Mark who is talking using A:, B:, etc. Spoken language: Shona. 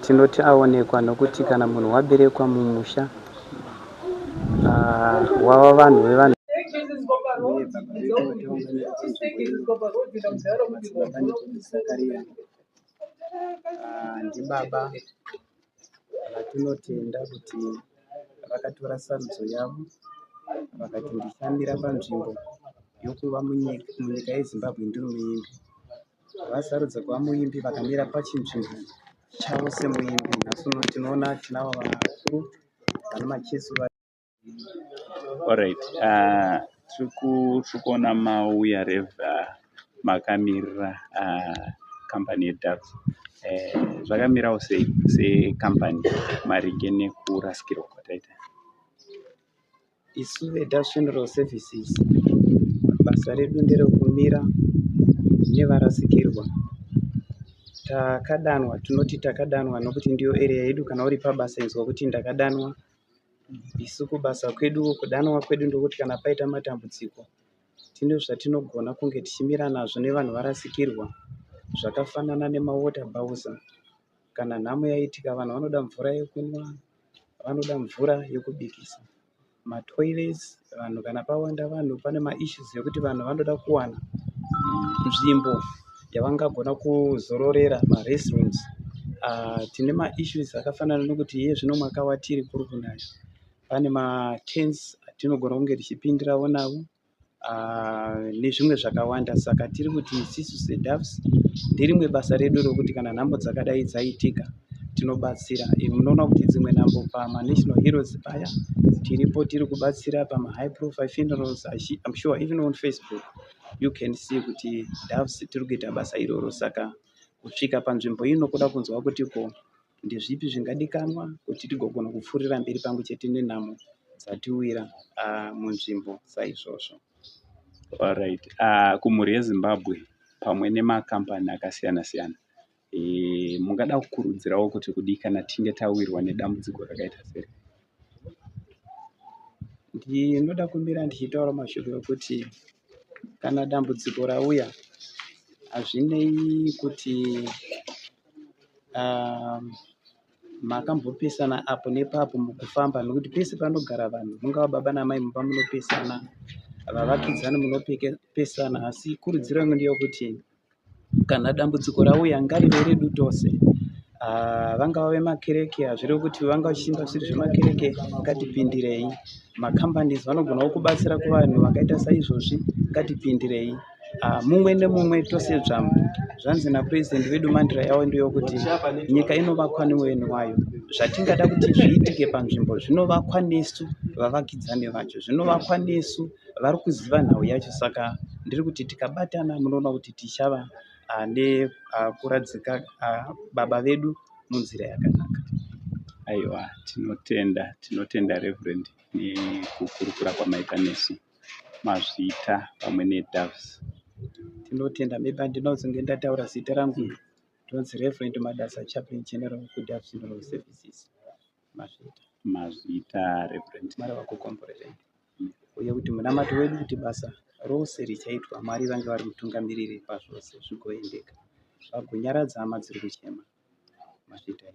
A: tinoti aonekwa, nokuti kana munhu waberekwa mumusha wava vanhu vevanhu ndibaba vatinotenda kuti vakatora sarudzo yavo vakati ndishamira panzvimbo yokuva munyika yeZimbabwe ndiri muimbi. Vasarudza kuva muimbi vakamira pachinzvimbo chavo semuimbi. Nhasi uno tinoona tinavo vanhu vakuru vane macheso.
B: Alright, tiri kuona mauya revha makamirira kambani yeDoves. Zvakamirawo sei sekambani maringe nekurasikirwa kwataita?
A: Isu veDoves Funeral Services basa redu nderekumira nevarasikirwa. Takadanwa, tinoti takadanwa nokuti ndiyo area yedu. Kana uri pabasa inzwa kuti ndakadanwa. Isu kubasa kwedu, kudanwa kwedu ndokuti kana paita matambudziko tine zvatinogona kunge tichimira nazvo nevanhu varasikirwa, zvakafanana nemawater bowser. Kana nhamo yaitika vanhu vanoda mvura yekunwa, vanoda mvura yekubikisa, matoilets, vanhu kana pawanda vanhu pane maissues ekuti vanhu vanoda kuwana nzvimbo yavangagona kuzororera, marestrooms. Tine maissues akafanana nokuti iye zvino mwaka watiri kuri kunaya, pane matents atinogona kunge tichipindirawo navo nezvimwe zvakawanda. Saka tiri kuti isusu seDoves nderimwe basa redu rokuti kana nhamo dzakadai dzaitika tinobatsira. Munoona kuti dzimwe nhambo pamaNational Heroes paya tiripo, tiri kubatsira pama-high profile funerals. I'm sure even on Facebook you can see kuti Doves tiri kuita basa iroro. Saka kusvika panzvimbo ino kuda kunzwa kuti ko ndezvipi zvingadikanwa kuti tigogona kupfuurira mberi pamwe chete nenhamo dzatiwira munzvimbo saizvozvo.
B: Alright, kumhuri yeZimbabwe pamwe nemakambani akasiyana siyana, mungada kukurudzirawo kuti kudii kana tinge tawirwa nedambudziko rakaita seri?
A: Ndinoda kumira ndichitaura mashoko ekuti kana dambudziko rauya hazvinei kuti makambopesana apo nepapo mukufamba, nokuti pese panogara vanhu, mungava baba namai, mumba munopesana, vavakidzani munopesana. Asi kurudziro yangu ndeyekuti kana dambudziko rauya ngarive redu tose. Vangava vemakereke, hazviri kuti vanga vachimba zviri zvemakereke, ngatipindirei. Makambanizi vanogonawo kubatsira kuvanhu vakaita saizvozvi, ngatipindirei. Mumwe nemumwe tose dzvambo. Zvanzi naPurezidendi wedu Mandela yavo ndeyokuti nyika inovakwa newenhu wayo. Zvatingada kuti zviitike panzvimbo zvinovakwa nesu vavakidzani vacho, zvinovakwa nesu vari kuziva nhau yacho. Saka ndiri kuti tikabatana munoona kuti tichava nekuradzika baba vedu munzira yakanaka.
B: Aiwa, tinotenda Reverend nekukurukura kwamaita nesu mazvita pamwe neDoves.
A: Tinotenda. Maybe ndinozonge ndataura zita rangu, ndinonzi Reverend Madasa, Chaplain General kuDoves Funeral Services.
B: Mazvita Reverend
A: marava kukomborera uye kuti munamato wedu kuti basa rose richaitwa Mwari vange vari mutungamiriri pazvose zvigoendeka, zvagonyaradza hama dziri kuchema. Mazvita